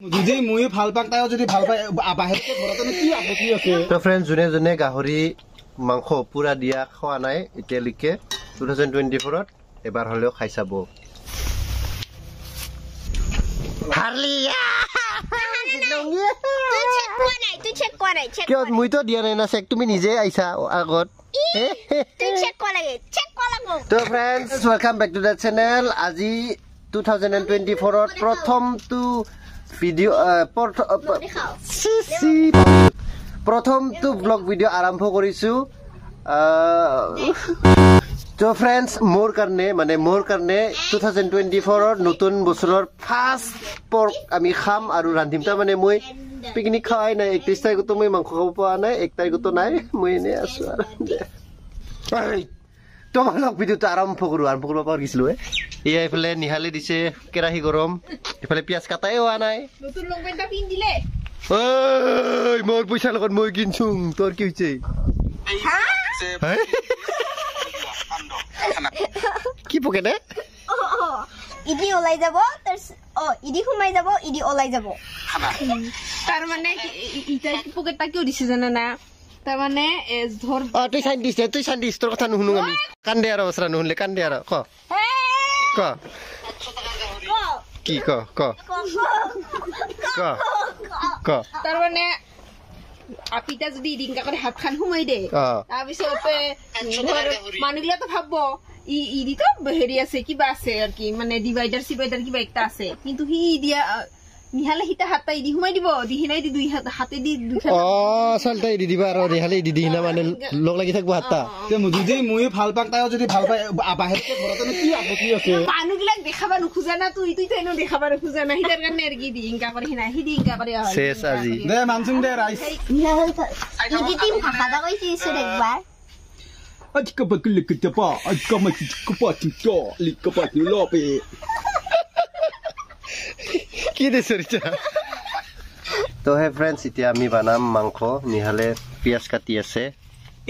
যদি মই ভাল পাক তাইও যদি ভাল পায় বাহিৰতে ঘৰতে কি আপত্তি আছে তো ফ্ৰেন্ডছ যোনে যোনে গাহৰি মাংস পুৰা দিয়া খোৱা নাই এতিয়ালৈকে 2024 ত এবাৰ হলেও খাই চাব হাৰলিয়া তুই চেক কৰা নাই কিয় মই তো দিয়া নাই না চেক তুমি নিজে আইছা আগত তুই চেক কৰা লাগব তো friends welcome back to the channel আজি 2024 ত প্ৰথমটো ভিডিও প্ৰথমটো ব্লগ ভিডিও আৰম্ভ কৰিছো তো ফ্ৰেন্ডছ মোৰ কাৰণে 2024 ৰ নতুন বছৰৰ ফাৰ্ষ্ট পৰ্ক আমি খাম আৰু ৰান্ধিম তাৰ মানে মই পিকনিক খাই নাই 31 তাৰিখতো মই মাংস খাব পোৱা নাই 1 তাৰিখতো নাই মই এনে আছো আৰু তো ব্লগ ভিডিওটো আৰম্ভ কৰিব পাৰিছিলো এয়া ইফালে নিহালি দিছে কেৰাহী গৰম ইফালে পিয়াজ কাটাই হোৱা নাই নতুন লং পেন্টটা পিন দিলে ঐ মোৰ পইচা লগত মই কিনছো তোৰ কি হৈছে কি পকেটে ইদি ওলাই যাব ইদি সোমাই যাব ইদি ওলাই যাব তার মানে ইটা পকেটটা কিয় দিছে জানা না তার মানে ধর তুই সাইন্টিস্ট তোর কথা নুশুনো আমি কান্দে আর বসরা নুশুনলে কান্দে আর ক কি ক তার মানে আপিটা যদি ইদিনকা করে হাত খান সোমাই দে তাৰপিছতে মানুহগুলা তো ভাবব ইদি তো হেৰি আছে কিবা আছে আর কি মানে ডিভাইডার কিবা একটা আছে কিন্তু হি দিয়া নিহালে হিতা হাতটা ইদি সোমাই দিব দিহিনাই দি দুই হাতে দি চলতাই দি দিবা আৰু নিহালে দি দিহিনা মানে লগ লাগি থাকব হাতটা যদি মই ভাল পাক তাইও যদি ভাল পায় বাহিৰতে ঘৰতে কি আপত্তি আছে মানুহগুলাক দেখাবা নুখোজা না তুই তো এনে দেখাবা নুখোজা না হিতাৰ কাৰণে আর কি দি ইনকা করে হিনা হিদি ইনকা করে শেষ আজি দে মানসুং দে রাইস ইদি টিম ভাষাটা কইছিস একবার Adik bakal kita pa, adik masih kepat kita, kepat ni lope. কি দিছে রিচা তো হে ফ্রেন্ডস এতিয়া আমি বানাম মাংস নিহালে পিয়াজ কাটি আছে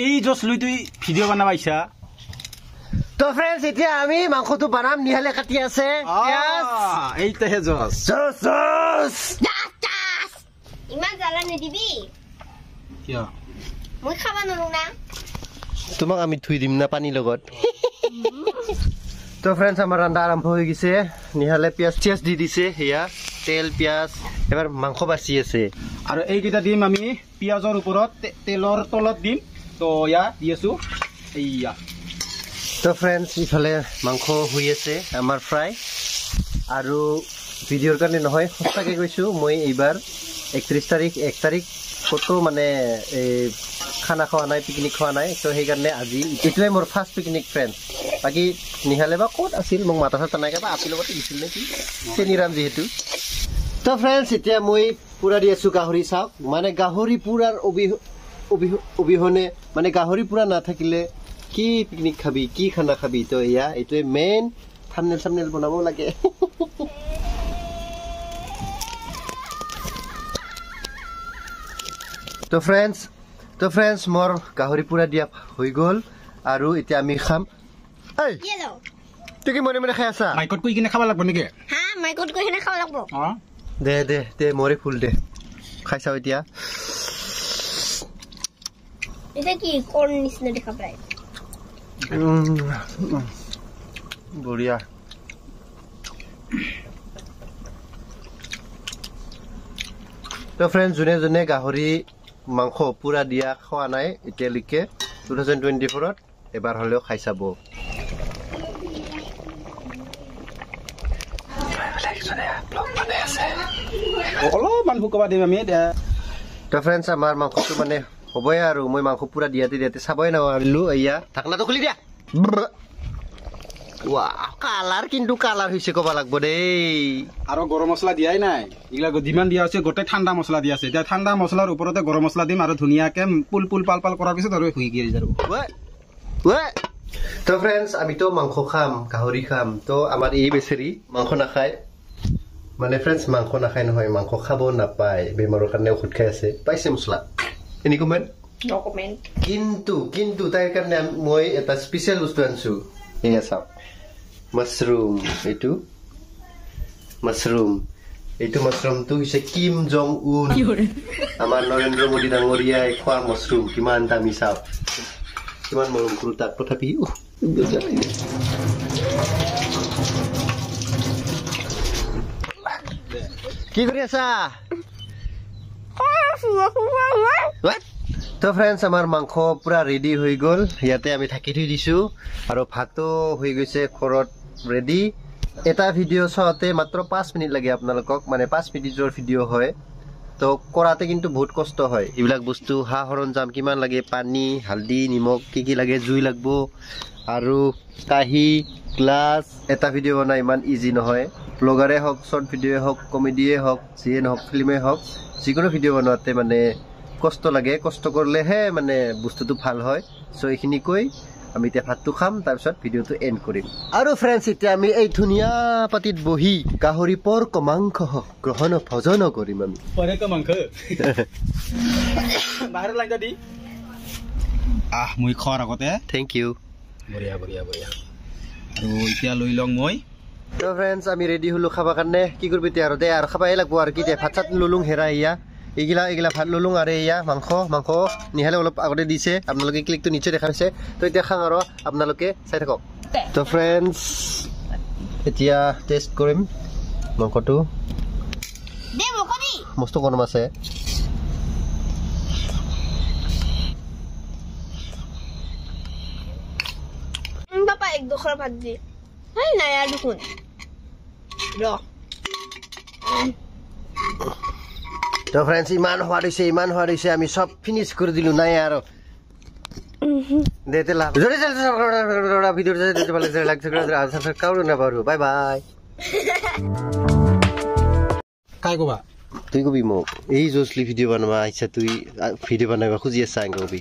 এই জস লই তুই ভিডিও বানাবাইছা তো ফ্রেন্ডস এতিয়া আমি মাংসটো বানাম নিহালে কাটি আছে পিয়াজ এইটাহে জস ইমান জ্বালা নিদিবি কিয় মই খাবা নৰো না তোমাক আমি থুই দিম না পানী লগত তো ফ্রেন্ডস আমার রান্না আরম্ভ হয়ে গেছে নিহালে পিয়াজ দি দিছে হেয়া তেল পিয়াজ এবার মাংস বাছি আছে আর এইকেইটা দিম আমি পিয়াজৰ ওপৰত তেলৰ তলত দিম তো ইয়া দিয়েছো এইয়া তো ফ্ৰেন্ডস ইফালে মাংস হই আছে আমাৰ ফ্ৰাই আৰু ভিডিওৰ কাৰণে নহয় সঁচাকে কৈছো মই এইবাৰ 31 তাৰিখ 1 তাৰিখ কত মানে খানা খোৱা নাই পিকনিক খোৱা নাই তো সেইকাৰণে আজি এটোৱে মোৰ ফাৰ্ষ্ট পিকনিক ফ্ৰেন্ড বাকি নিহালে বা ক'ত আছিল মোক মাথা চাতা নাই বা আপি লগত দিছিল নেকি চেনিৰাম যেহেতু তো ফ্ৰেন্ডছ এতিয়া মই পুৰা দি আছো গাহৰি চাওক মানে গাহৰি পুৰাৰ অবিহনে মানে গাহৰি পুৰা নাথাকিলে কি পিকনিক খাবি কি খানা খাবি তো এয়া এটোৱে মেইন থাম্বনেল বনাব লাগে তো ফ্ৰেন্ডস মোৰ গাহৰি পুৰা দিয়া হই গল আৰু এতিয়া আমি খাম এই তুই কি মনে মনে খাই আছা মাইকত কই কিনে খাবা লাগব নেকি হ্যাঁ মাইকত কই কিনে খাবা লাগব দে মরে ফুল দে খাইছাও এতিয়া এটা কি কোন নিছনা দেখা পায় বঢ়িয়া তো ফ্রেন্ডস যোনে গাহৰি মাংস পুৰা দিয়া খোৱা নাই এতিয়ালৈকে 2024 ত এবাৰ হলেও খাই চাব অলপমান ভুকবা দিম আমি তো ফ্ৰেন্ডস আমাৰ মাংসটো মানে হ'বই আৰু মই মাংস পুৰা দিয়াতে চাবই নোৱাৰিলো এয়া ঢাকনাটো খুলি দিয়া ওয়াও কালাৰ হইছে কবা লাগব দেই আৰু গৰম মছলা দিয়াই নাই ইগলা যিমান দিয়া আছে গোটে ঠাণ্ডা মছলা দিয়া আছে এতিয়া ঠাণ্ডা মছলাৰ ওপৰতে গৰম মছলা দিম আৰু ধুনিয়াকে পুল পাল কৰাৰ পিছত আৰু হৈ গিয়ে যাব তো ফ্ৰেন্ডস আমি তো মাংস খাম গাহৰি খাম তো আমাৰ এই বেচেৰি মাংস নাখায় মানে ফ্ৰেন্ডস মাংস নাখায় নহয় মাংস খাব নাপায় বেমাৰৰ কাৰণে ঔষধ খাই আছে পাইছে মছলা এনি কমেন্ট নো কমেন্ট কিন্তু তাইৰ কাৰণে মই এটা স্পেশাল বস্তু আনছো এয়া চাওক মাশৰুম এটু মাশৰুম এইটো মাছৰুমটো হৈছে কিম জং উন আমাৰ নৰেন্দ্ৰ মোদী ডাঙৰীয়াই খোৱা মাছৰুম কিমান দামী চাপ কিমান মৰম কৰো তাক তথাপি কি কৰি আছা তো ফ্ৰেণ্ডছ আমাৰ মাংস পুৰা ৰেডি হৈ গ'ল ইয়াতে আমি ঢাকি থৈ দিছো আৰু ভাতো হৈ গৈছে ঘৰত ৰেডি এটা ভিডিঅ' চাওঁতে মাত্ৰ 5 মিনিট লাগে আপোনালোকক মানে 5 মিনিটৰ ভিডিঅ' হয় তো কৰাতে কিন্তু বহুত কষ্ট হয় এইবিলাক বস্তু হা সৰঞ্জাম কিমান লাগে পানী হালদি নিমখ কি লাগে জুই লাগব আৰু কাহি গ্লাছ এটা ভিডিঅ' বনাই ইমান ইজি নহয় ব্লগাৰে হওক শৰ্ট ভিডিঅ'য়ে হওক কমেডিয়ে হওক যিয়ে নহওক ফিল্মে হওক যিকোনো ভিডিঅ' বনোৱাতে মানে কষ্ট লাগে কষ্ট কৰিলেহে মানে বস্তুটো ভাল হয় সো এইখিনি কৈ আমি এতিয়া ভাতটো খাম তাৰপিছত ভিডিঅ'টো এণ্ড কৰিম আৰু ফ্ৰেণ্ডছ এতিয়া আমি এই ধুনীয়া পাতিত বহি গাহৰি পৰ্ক মাংস গ্ৰহণ ভোজন কৰিম আমি পৰ্ক মাংস বাহিৰ লাইন দি মই খোৱাৰ আগতে থেংক ইউ বঢ়িয়া বঢ়িয়া বঢ়িয়া আৰু এতিয়া লৈ লওঁ মই তো ফ্ৰেণ্ডছ আমি ৰেডি হলো খাবৰ কাৰণে কি কৰিবি এতিয়া আৰু দে আৰু খাবাই লাগব আৰু কি দে ভাত চাত ললুং হেৰা ইয়া এইগিলা ভাত ললুং আৰু এয়া মাংস নিহালে অলপ আগতে দিছে আপোনালোকে ক্লিকটো নিচে দেখাইছে তো এতিয়া খাং আৰু আপোনালোকে চাই থাকক তো ফ্ৰেণ্ডছ এতিয়া টেষ্ট কৰিম মাংসটো মস্ত গৰম আছে পাপা এক দুখৰ ভাত দি হাই নাই আৰু দেখোন ৰ তো ফ্ৰেণ্ডছ ইমান সোৱাদ হৈছে আমি সব ফিনিশ কৰি দিলো নাই আৰু দেতে লাভ ভিডিঅ' বাই বাই কাই কবা তুই কবি মোক এই জোচলি ভিডিঅ' বনাবা ইচ্ছা তুই ভিডিঅ' বনাবা খুজি আছা কবি